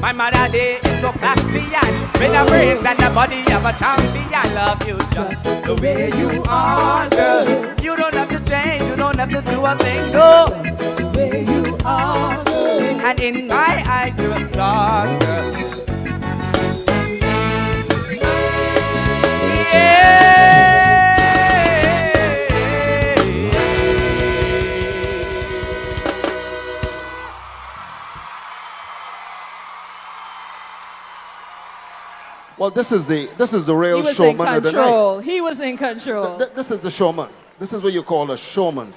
My mother day is so classy and with the brains and the body of a champion. Love you just the way you are, girl. You don't have to change, you don't have to do a thing, no. Just the way you are, girl. And in my eyes you're a star, girl. Well, this is the real He was showman in of the control. night. He was in control. This is the showman. This is what you call a showman.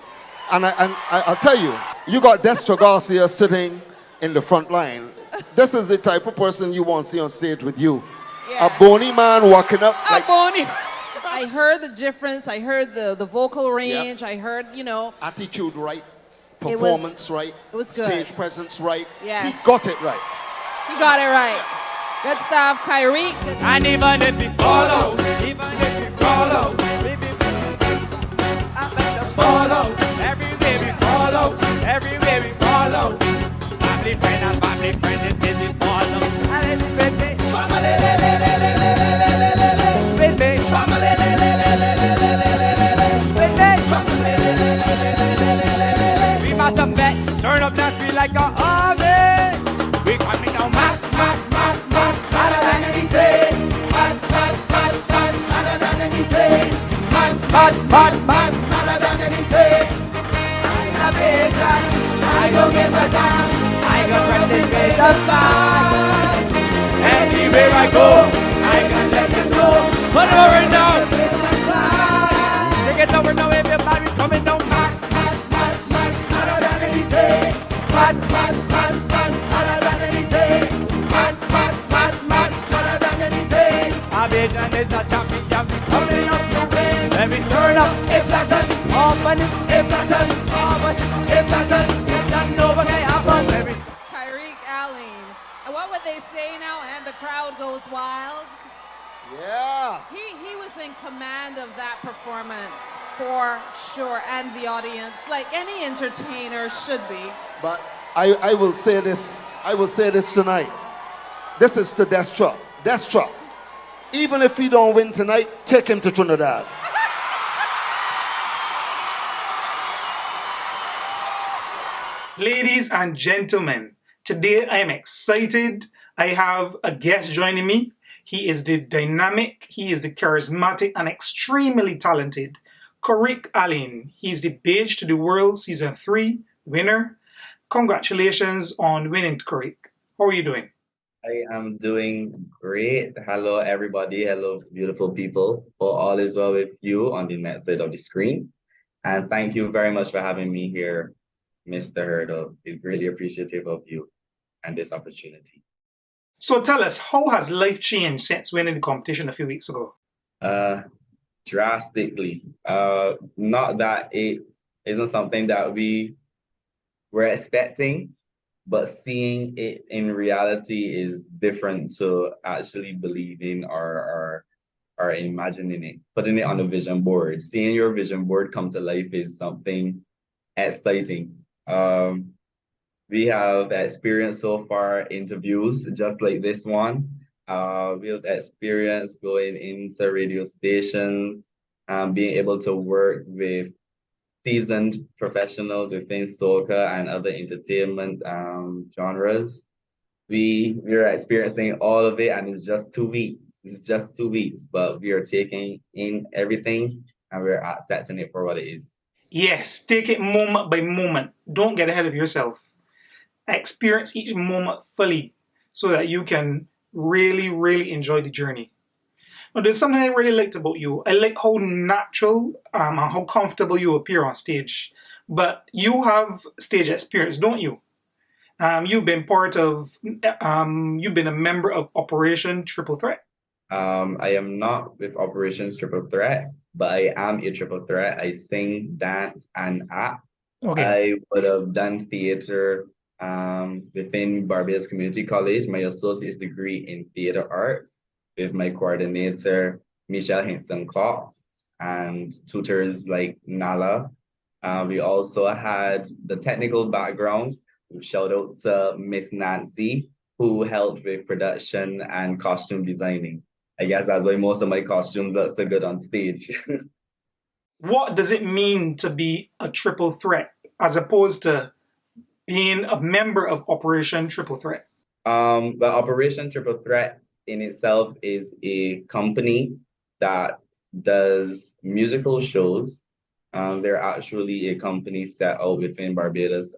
And I'll tell you, you got Destro Garcia sitting in the front line. This is the type of person you want to see on stage with you. Yeah. A bony man walking up. A bony. I heard the difference. I heard the vocal range. Yep. I heard, you know. Attitude right. Performance right. It was good. Stage presence right. Yes. He got it right. You got it right. Good stuff, Kyrique. And even if we fall out, even if we fall out, baby, I better fall out. Everywhere we fall out, everywhere we fall out. Family friend and family friend is busy fall out. And baby, family, baby, family, baby, we must have met, turn up that feel like a army. We coming down, mad, mad, mad, mad, madder than anything. Mad, mad, mad, mad, madder than anything. Mad, mad, mad, mad, madder than anything. I'm a vision, I don't give a damn. I can run this way just fine. Anywhere I go, I can let you know. Put it over now. Take it over now, everybody coming down. Mad, mad, mad, mad, madder than anything. Mad, mad, mad, mad, madder than anything. Mad, mad, mad, mad, madder than anything. Our vision is a champion, coming up to win. Let me turn up, if flatten, open it, if flatten, open it, if flatten, if that nobody happen. Kyrique Alleyne. And what would they say now? And the crowd goes wild. Yeah. He was in command of that performance for sure, and the audience, like any entertainer should be. But I will say this. I will say this tonight. This is to Destro. Destro, even if he don't win tonight, take him to Trinidad. Ladies and gentlemen, today I am excited. I have a guest joining me. He is the dynamic, he is the charismatic and extremely talented Kyrique Alleyne. He's the Baje To The World Season 3 winner. Congratulations on winning, Kyrique. How are you doing? I am doing great. Hello, everybody. Hello, beautiful people. Hope all is well with you on the next side of the screen. And thank you very much for having me here, Mr. Hurdle. I'm really appreciative of you and this opportunity. So tell us, how has life changed since winning the competition a few weeks ago? Drastically. Not that it isn't something that we were expecting, but seeing it in reality is different to actually believing or imagining it, putting it on a vision board. Seeing your vision board come to life is something exciting. We have experienced so far interviews just like this one. We've experienced going into radio stations, being able to work with seasoned professionals within soca and other entertainment genres. We're experiencing all of it, and it's just 2 weeks. It's just 2 weeks, but we are taking in everything and we're accepting it for what it is. Yes, take it moment by moment. Don't get ahead of yourself. Experience each moment fully so that you can really, really enjoy the journey. Now, there's something I really liked about you. I like how natural and how comfortable you appear on stage. But you have stage experience, don't you? You've been you've been a member of Operation Triple Threat. I am not with Operations Triple Threat, but I am a triple threat. I sing, dance, and act. Okay. I would have done theater within Barbados Community College, my associate's degree in theater arts with my coordinator, Michelle Hinson Cox and tutors like Nala. We also had the technical background. Shout out to Miss Nancy, who helped with production and costume designing. I guess that's why most of my costumes look so good on stage. What does it mean to be a triple threat as opposed to being a member of Operation Triple Threat? But Operation Triple Threat in itself is a company that does musical shows. They're actually a company set out within Barbados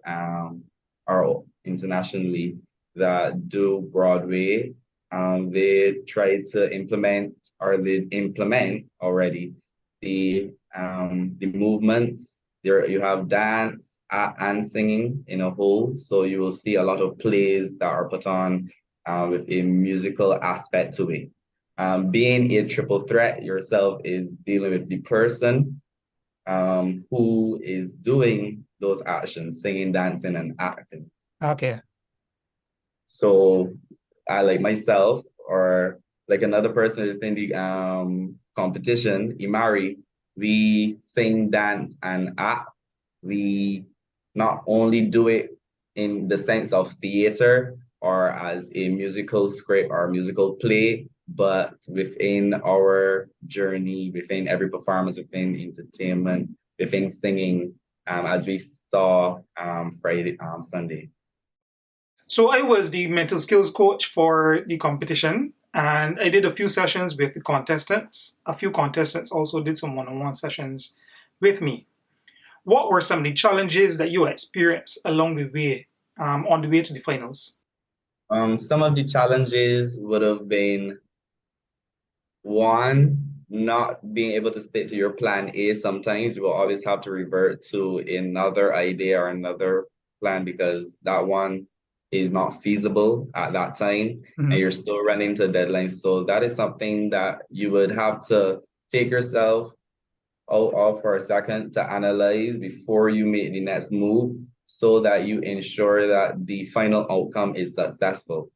or internationally that do Broadway. They try to implement, or they implement already, the movements. There you have dance and singing in a whole. So you will see a lot of plays that are put on with a musical aspect to it. Being a triple threat yourself is dealing with the person who is doing those actions, singing, dancing, and acting. Okay. So I like myself or like another person within the competition, Imari, we sing, dance, and act. We not only do it in the sense of theater or as a musical script or musical play, but within our journey, within every performance, within entertainment, within singing, as we saw Friday, Sunday. So I was the mental skills coach for the competition, and I did a few sessions with the contestants. A few contestants also did some one-on-one sessions with me. What were some of the challenges that you experienced along the way, on the way to the finals? Some of the challenges would have been one, not being able to stick to your plan A. Sometimes you will always have to revert to another idea or another plan because that one is not feasible at that time and you're still running to deadlines. So that is something that you would have to take yourself out of for a second to analyze before you make the next move so that you ensure that the final outcome is successful.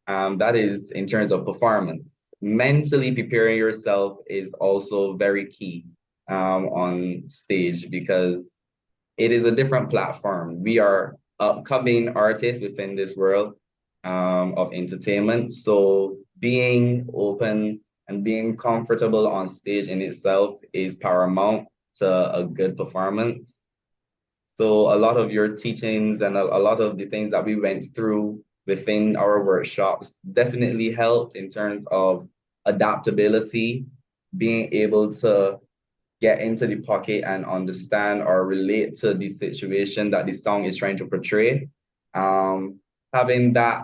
That is in terms of performance. Mentally preparing yourself is also very key on stage because it is a different platform. We are upcoming artists within this world of entertainment. So being open and being comfortable on stage in itself is paramount to a good performance. So a lot of your teachings and a lot of the things that we went through within our workshops definitely helped in terms of adaptability, being able to get into the pocket and understand or relate to the situation that the song is trying to portray. Having that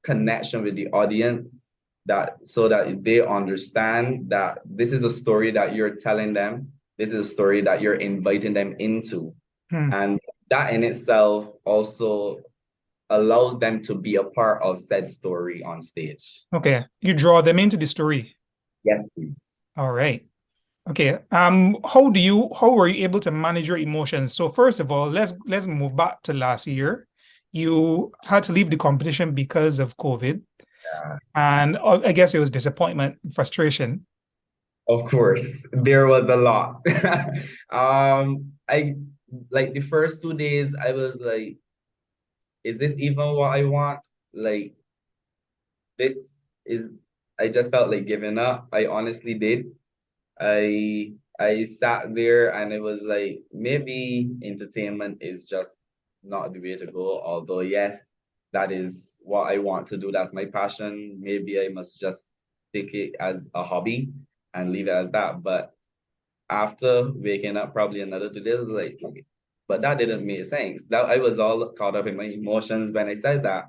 connection with the audience that so that they understand that this is a story that you're telling them, this is a story that you're inviting them into. And that in itself also allows them to be a part of said story on stage. Okay, you draw them into the story. Yes, please. All right. Okay. How were you able to manage your emotions? So first of all, let's move back to last year. You had to leave the competition because of COVID. Yeah. And I guess it was disappointment, frustration. Of course, there was a lot. I like the first 2 days, I was like, is this even what I want? Like, this is, I just felt like giving up. I honestly did. I sat there and it was like, maybe entertainment is just not the way to go. Although, yes, that is what I want to do. That's my passion. Maybe I must just take it as a hobby and leave it as that. But after waking up probably another 2 days, like, but that didn't make sense. That I was all caught up in my emotions when I said that.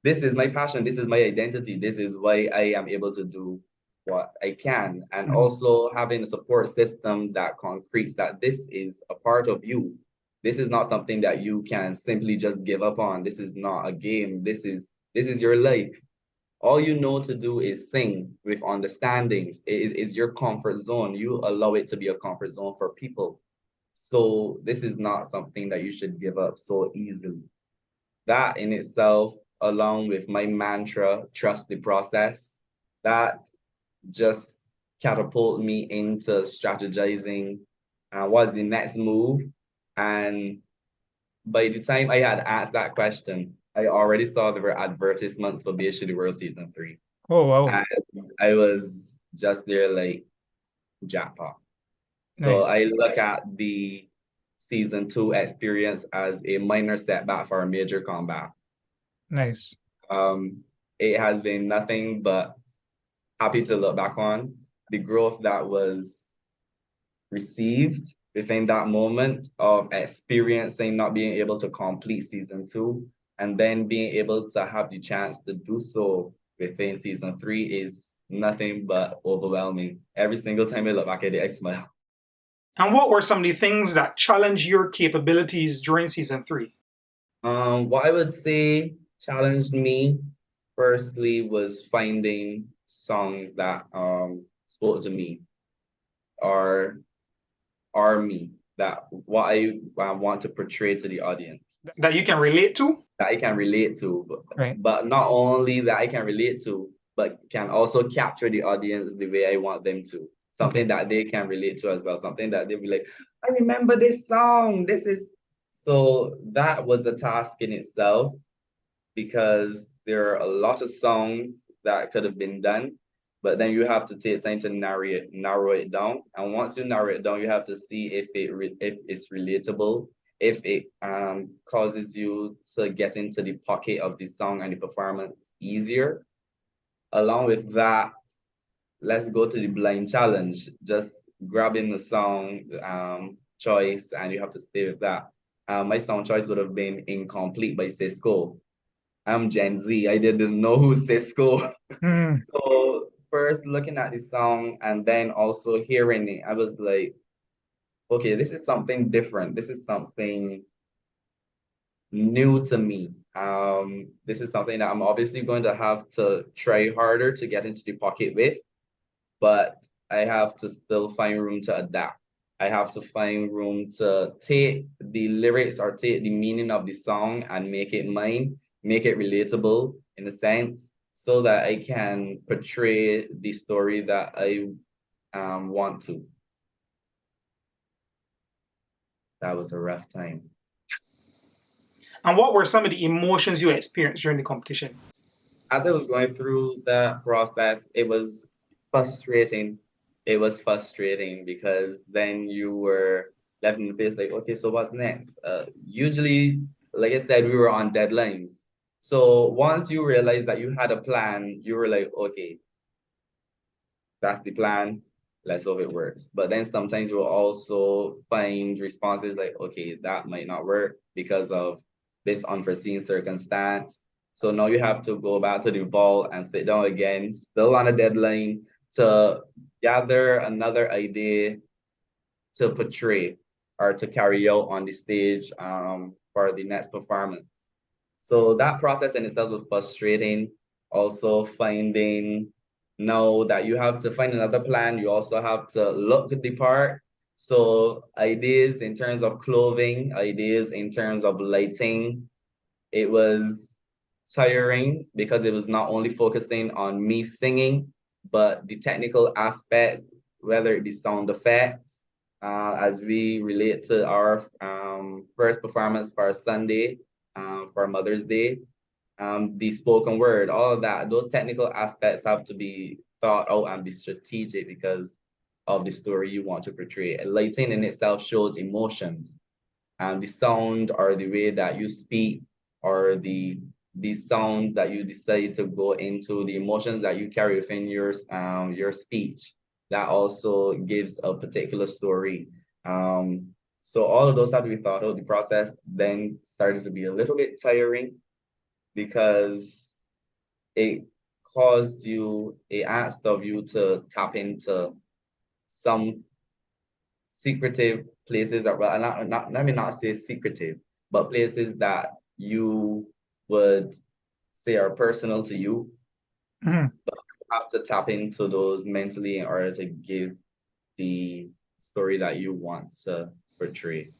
This is my passion, this is my identity, this is why I am able to do what I can. And also having a support system that concretes that this is a part of you. This is not something that you can simply just give up on. This is not a game. This is your life. All you know to do is sing with understandings. It is your comfort zone. You allow it to be a comfort zone for people. So this is not something that you should give up so easily. That in itself, along with my mantra, trust the process, that just catapult me into strategizing what's the next move. And by the time I had asked that question, I already saw there were advertisements for Baje To The World Season 3. Oh, wow. And I was just there like jackpot. So Nice. I look at the Season 2 experience as a minor setback for a major comeback. Nice. It has been nothing but happy to look back on. The growth that was received within that moment of experiencing not being able to complete Season 2 and then being able to have the chance to do so within Season 3 is nothing but overwhelming. Every single time I look back at it, I smile. And what were some of the things that challenged your capabilities during Season 3? What I would say challenged me firstly was finding songs that spoke to me or are me, that what I want to portray to the audience, That you can relate to? that I can relate to, Right. but not only that I can relate to, but can also capture the audience the way I want them to. Something that they can relate to as well, something that they'll be like, I remember this song, this is. So that was a task in itself because there are a lot of songs that could have been done, but then you have to take time to narrow it down. And once you narrow it down, you have to see if it's relatable, if it causes you to get into the pocket of the song and the performance easier. Along with that, let's go to the blind challenge. Just grabbing the song choice, and you have to stay with that. My song choice would have been Incomplete by Cisco. I'm Gen Z. I didn't know who Cisco. So first looking at the song and then also hearing it, I was like, okay, this is something different. This is something new to me. This is something that I'm obviously going to have to try harder to get into the pocket with, but I have to still find room to adapt. I have to find room to take the lyrics or take the meaning of the song and make it mine, make it relatable in a sense, so that I can portray the story that I want to. That was a rough time. And what were some of the emotions you experienced during the competition? As I was going through that process, it was frustrating. It was frustrating because then you were left in the face like, okay, so what's next? Usually, like I said, we were on deadlines. So once you realize that you had a plan, you were like, okay, that's the plan. Let's hope it works. But then sometimes you'll also find responses like, okay, that might not work because of this unforeseen circumstance. So now you have to go back to the vault and sit down again, still on a deadline, to gather another idea to portray or to carry out on the stage for the next performance. So that process in itself was frustrating. Also finding now that you have to find another plan, you also have to look the part. So ideas in terms of clothing, ideas in terms of lighting, it was tiring because it was not only focusing on me singing, but the technical aspect, whether it be sound effects, as we relate to our first performance for Sunday, for Mother's Day, the spoken word, all of that, those technical aspects have to be thought out and be strategic because of the story you want to portray. Lighting in itself shows emotions, and the sound or the way that you speak or the sound that you decide to go into, the emotions that you carry within your speech, that also gives a particular story. So all of those have to be thought out. The process then started to be a little bit tiring because it caused you, it asked of you to tap into some secretive places, or well, let me not say secretive, but places that you would say are personal to you. Mhm. But you have to tap into those mentally in order to give the story that you want to portray.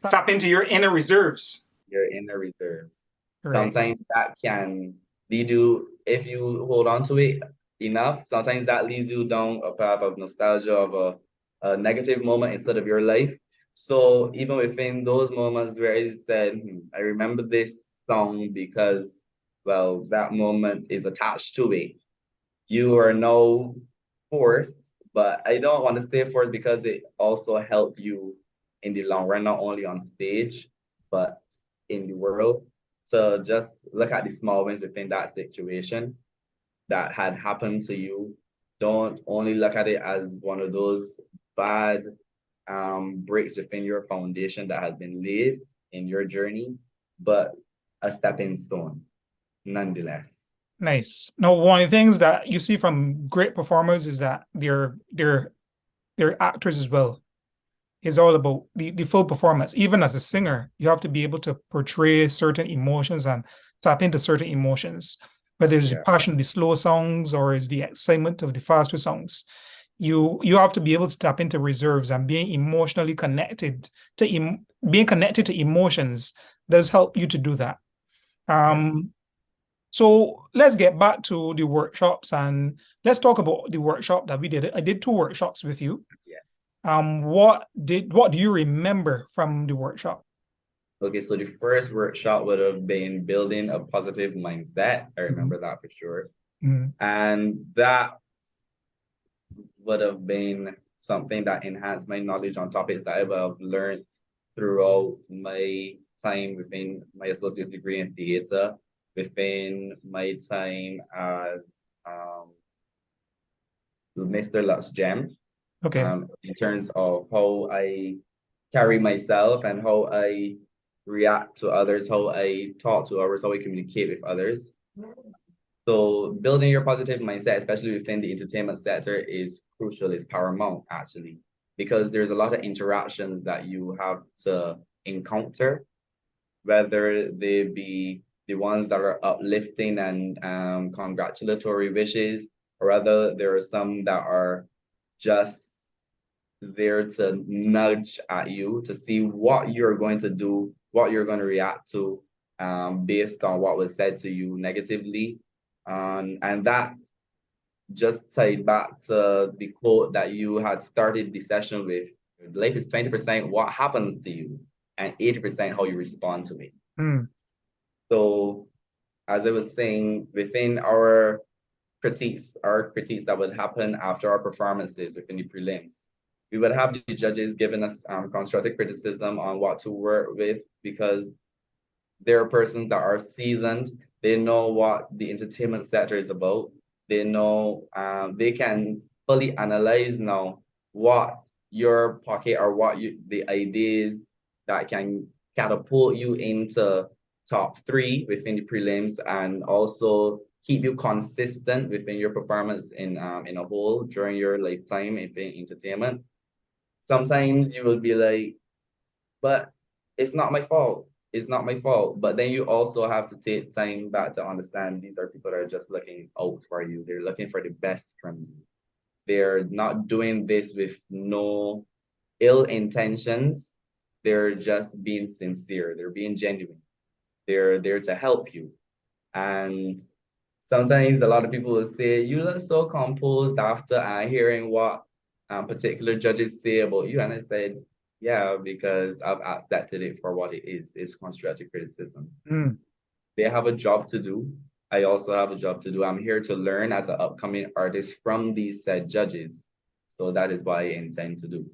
Tap into your inner reserves. Your inner reserves. Right. Sometimes that can lead you, if you hold on to it, enough. Sometimes that leads you down a path of nostalgia of a negative moment instead of your life. So even within those moments where I said, I remember this song because, well, that moment is attached to it. You are now forced, but I don't want to say forced because it also helped you in the long run, not only on stage, but in the world. So just look at the small wins within that situation that had happened to you. Don't only look at it as one of those bad breaks within your foundation that has been laid in your journey, but a stepping stone, nonetheless. Nice. Now, one of the things that you see from great performers is that they're actors as well. It's all about the full performance. Even as a singer, you have to be able to portray certain emotions and tap into certain emotions. Whether it's the passion of the slow songs or is the excitement of the faster songs. You have to be able to tap into reserves, and being emotionally connected to being connected to emotions does help you to do that. So let's get back to the workshops and let's talk about the workshop that we did. I did 2 workshops with you. Yeah. What do you remember from the workshop? Okay, so the first workshop would have been building a positive mindset. I remember that for sure. And that would have been something that enhanced my knowledge on topics that I would have learned throughout my time within my associate's degree in theater, within my time as Mr. Lux Gems. Okay. In terms of how I carry myself and how I react to others, how I talk to others, how I communicate with others. So building your positive mindset, especially within the entertainment sector, is crucial, is paramount actually, because there's a lot of interactions that you have to encounter, whether they be the ones that are uplifting and congratulatory wishes, or rather there are some that are just there to nudge at you to see what you're going to do, what you're going to react to based on what was said to you negatively. And that just tied back to the quote that you had started the session with. Life is 20% what happens to you and 80% how you respond to it. So as I was saying, within our critiques that would happen after our performances within the prelims, we would have the judges giving us constructive criticism on what to work with, because they're persons that are seasoned. They know what the entertainment sector is about. They know they can fully analyze now what your pocket or what the ideas that can catapult you into top 3 within the prelims, and also keep you consistent within your performance in a whole during your lifetime in entertainment. Sometimes you will be like, but it's not my fault. It's not my fault. But then you also have to take time back to understand these are people that are just looking out for you. They're looking for the best from you. They're not doing this with no ill intentions. They're just being sincere. They're being genuine. They're there to help you. And sometimes a lot of people will say, you look so composed after hearing what particular judges say about you. And I said, yeah, because I've accepted it for what it is. It's constructive criticism. They have a job to do. I also have a job to do. I'm here to learn as an upcoming artist from these said judges. So that is what I intend to do.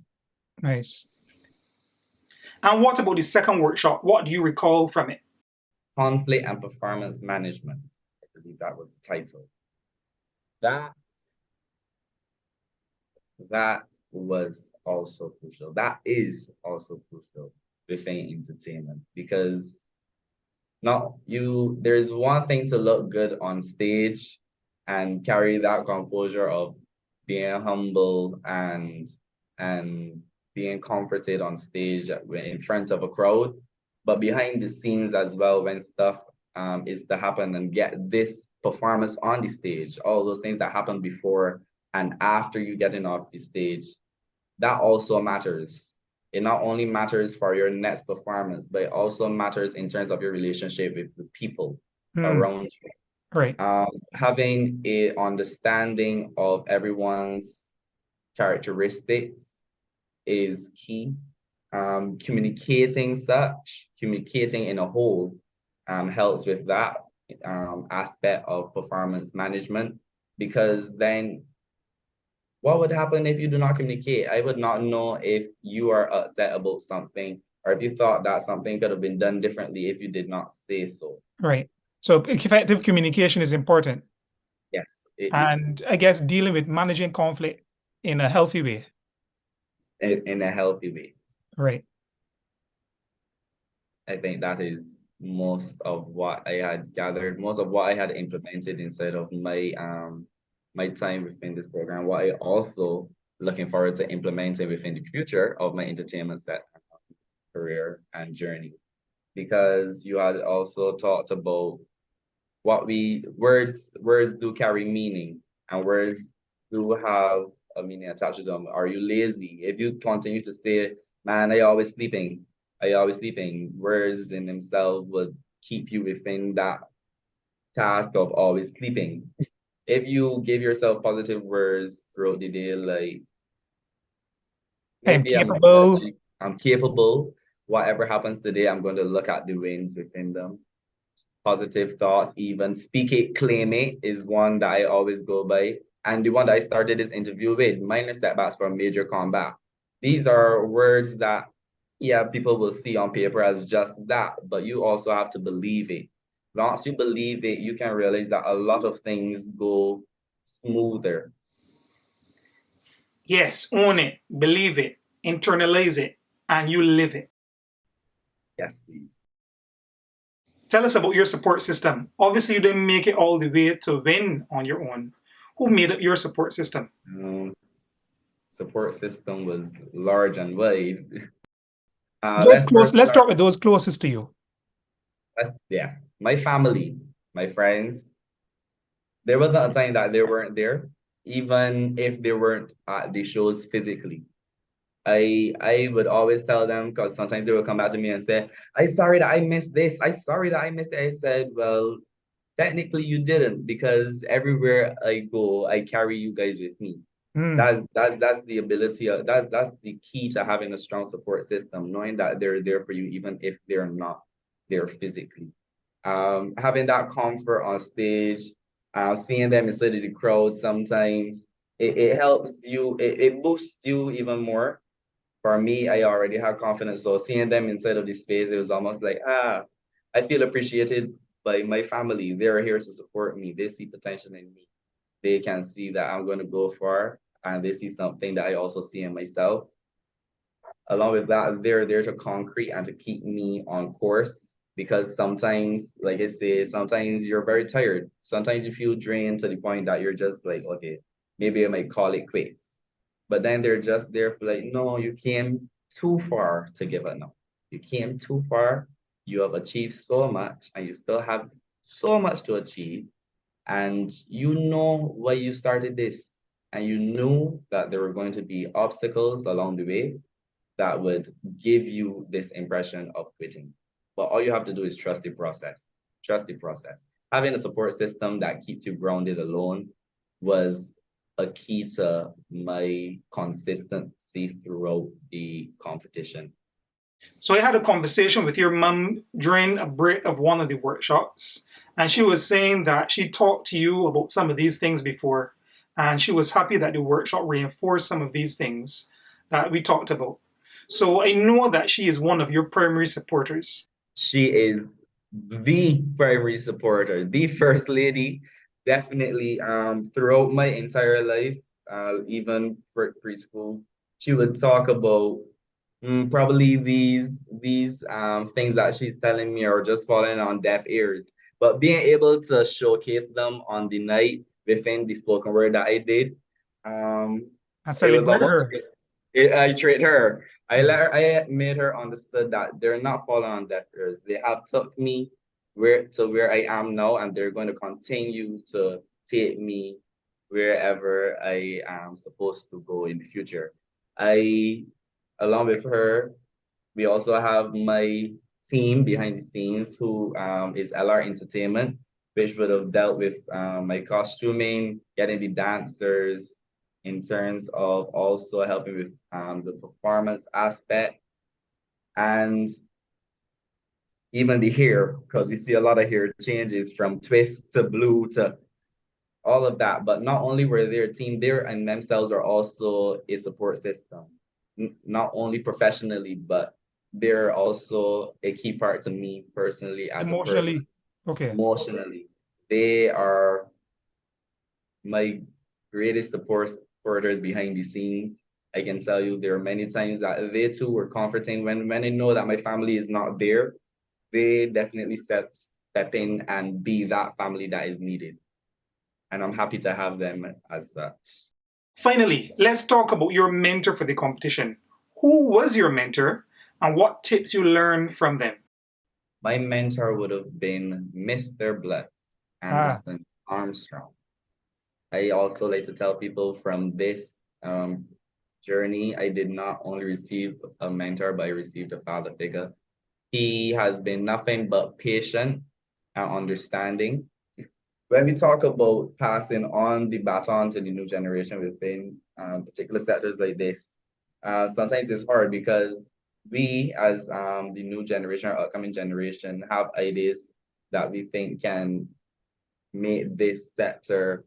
Nice. And what about the second workshop? What do you recall from it? Conflict and performance management. I believe that was the title. That was also crucial. That is also crucial within entertainment, because there's one thing to look good on stage and carry that composure of being humble and being comforted on stage in front of a crowd, but behind the scenes as well, when stuff is to happen and get this performance on the stage, all those things that happen before and after you getting off the stage, that also matters. It not only matters for your next performance, but it also matters in terms of your relationship with the people around you. Right. Having a understanding of everyone's characteristics is key. Communicating in a whole, helps with that aspect of performance management, because then what would happen if you do not communicate? I would not know if you are upset about something, or if you thought that something could have been done differently if you did not say so. Right. So effective communication is important. Yes, it is. And I guess dealing with managing conflict in a healthy way. In a healthy way. Right. I think that is most of what I had gathered, most of what I had implemented inside of my time within this program. What I also looking forward to implementing within the future of my entertainment set career and journey. Because you had also talked about what words do carry meaning, and words do have a meaning attached to them. Are you lazy? If you continue to say, man, I always sleeping, words in themselves would keep you within that task of always sleeping. If you give yourself positive words throughout the day, like I'm maybe capable. I'm capable. Whatever happens today, I'm going to look at the wins within them. Positive thoughts, even speak it, claim it is one that I always go by. And the one that I started this interview with, minor setbacks for major comeback. These are words that, yeah, people will see on paper as just that, but you also have to believe it. Once you believe it, you can realize that a lot of things go smoother. Yes, own it, believe it, internalize it, and you live it. Yes, please. Tell us about your support system. Obviously, you didn't make it all the way to win on your own. Who made up your support system? Support system was large and wide. Those close. Let's start with those closest to you. Yeah, my family, my friends. There wasn't a time that they weren't there, even if they weren't at the shows physically. I would always tell them, because sometimes they would come back to me and say, "I'm sorry that I missed this. I'm sorry that I missed it." I said, "Well, technically you didn't, because everywhere I go, I carry you guys with me." Mm. That's the ability of that's the key to having a strong support system, knowing that they're there for you even if they're not there physically. Having that comfort on stage, seeing them inside of the crowd sometimes, it helps you, it boosts you even more. For me, I already have confidence, so seeing them inside of the space, it was almost like, I feel appreciated by my family. They're here to support me. They see potential in me. They can see that I'm going to go far, and they see something that I also see in myself. Along with that, they're there to concrete and to keep me on course, because sometimes, like I say, sometimes you're very tired. Sometimes you feel drained to the point that you're just like, okay, maybe I might call it quits. But then they're just there for like, no, you came too far to give up now. You came too far. You have achieved so much, and you still have so much to achieve. And you know why you started this. And you knew that there were going to be obstacles along the way that would give you this impression of quitting. But all you have to do is trust the process. Trust the process. Having a support system that keeps you grounded alone was a key to my consistency throughout the competition. So I had a conversation with your mum during a break of one of the workshops, and she was saying that she talked to you about some of these things before, and she was happy that the workshop reinforced some of these things that we talked about. So I know that she is one of your primary supporters. She is the primary supporter, the first lady, definitely throughout my entire life, even for preschool. She would talk about probably these things that she's telling me are just falling on deaf ears. But being able to showcase them on the night within the spoken word that I did, I it was celebrate almost her. I treat her. I made her understood that they're not falling on deaf ears. They have took me where I am now, and they're going to continue to take me wherever I am supposed to go in the future. I, along with her, we also have my team behind the scenes who is LR Entertainment. which would have dealt with my costuming, getting the dancers, in terms of also helping with the performance aspect, and even the hair, because we see a lot of hair changes from twist to blue to all of that. But not only were they a team there, and themselves are also a support system, not only professionally, but they're also a key part to me personally as a person. Emotionally. Okay. Emotionally, they are my greatest supporters behind the scenes. I can tell you there are many times that they too were comforting when I know that my family is not there. They definitely step in and be that family that is needed. And I'm happy to have them as such. Finally, let's talk about your mentor for the competition. Who was your mentor and what tips you learned from them? My mentor would have been Mr. Black Anderson Armstrong. I also like to tell people from this journey, I did not only receive a mentor, but I received a father figure. He has been nothing but patient and understanding. When we talk about passing on the baton to the new generation within particular sectors like this, sometimes it's hard because we as the new generation or upcoming generation have ideas that we think can make this sector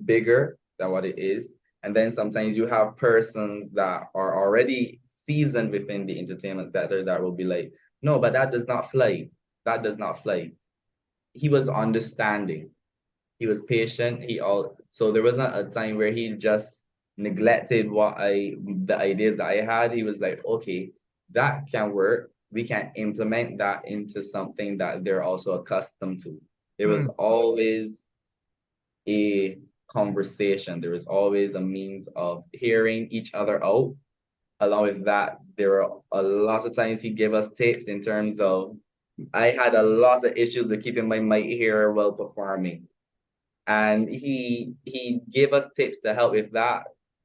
bigger than what it is. And then sometimes you have persons that are already seasoned within the entertainment sector that will be like, no, but that does not fly. That does not fly. He was understanding. He was patient. So there wasn't a time where he just neglected the ideas that I had. He was like, okay, that can work. We can implement that into something that they're also accustomed to. There was always a conversation. There was always a means of hearing each other out. Along with that, there were a lot of times he gave us tips in terms of, I had a lot of issues with keeping my mic here while performing. And he gave us tips to help with that.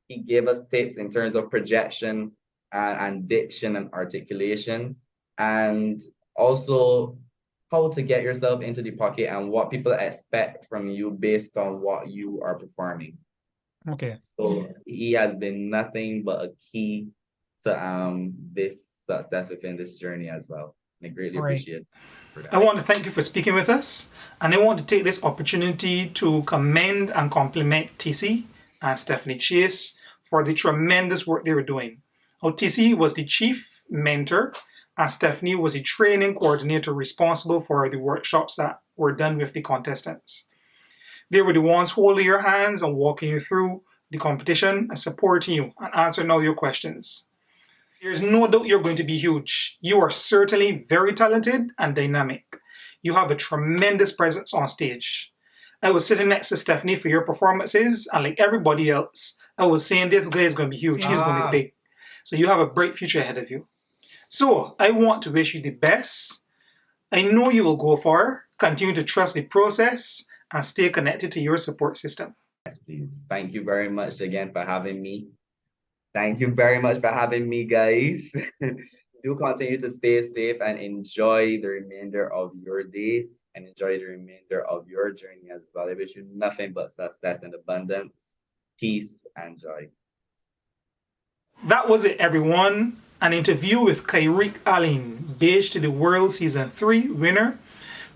He gave us tips in terms of projection and diction and articulation, and also how to get yourself into the pocket and what people expect from you based on what you are performing. Okay. So he has been nothing but a key to this success within this journey as well. And I greatly appreciate it. I want to thank you for speaking with us, and I want to take this opportunity to commend and compliment TC and Stephanie Chase for the tremendous work they were doing. TC was the chief mentor, and Stephanie was the training coordinator responsible for the workshops that were done with the contestants. They were the ones holding your hands and walking you through the competition and supporting you and answering all your questions. There's no doubt you're going to be huge. You are certainly very talented and dynamic. You have a tremendous presence on stage. I was sitting next to Stephanie for your performances, and like everybody else, I was saying this guy is going to be huge. He's going to be big. So you have a bright future ahead of you. So I want to wish you the best. I know you will go far. Continue to trust the process and stay connected to your support system. Yes, please. Thank you very much again for having me. Thank you very much for having me, guys. Do continue to stay safe and enjoy the remainder of your day and enjoy the remainder of your journey as well. I wish you nothing but success and abundance, peace, and joy. That was it, everyone. An interview with Kyrique Alleyne, Baje To The World Season 3 winner.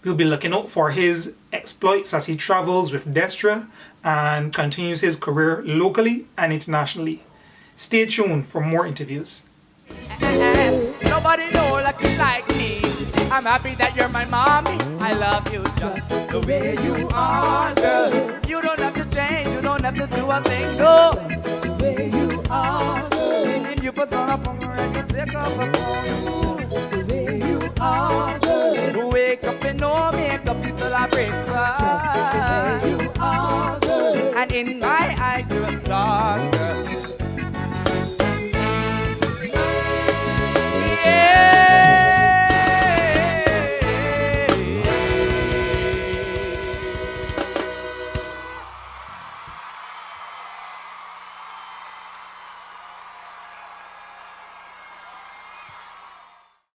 We'll be looking out for his exploits as he travels with Destra and continues his career locally and internationally. Stay tuned for more interviews. Nobody know like you like me. I'm happy that you're my mommy. I love you just the way you are, girl. You don't have to change, you don't have to do a thing, no. Just the way you are, girl. If you put on a phone and you take off a phone, just the way you are, girl. Wake up and no makeup, you still a breakfast.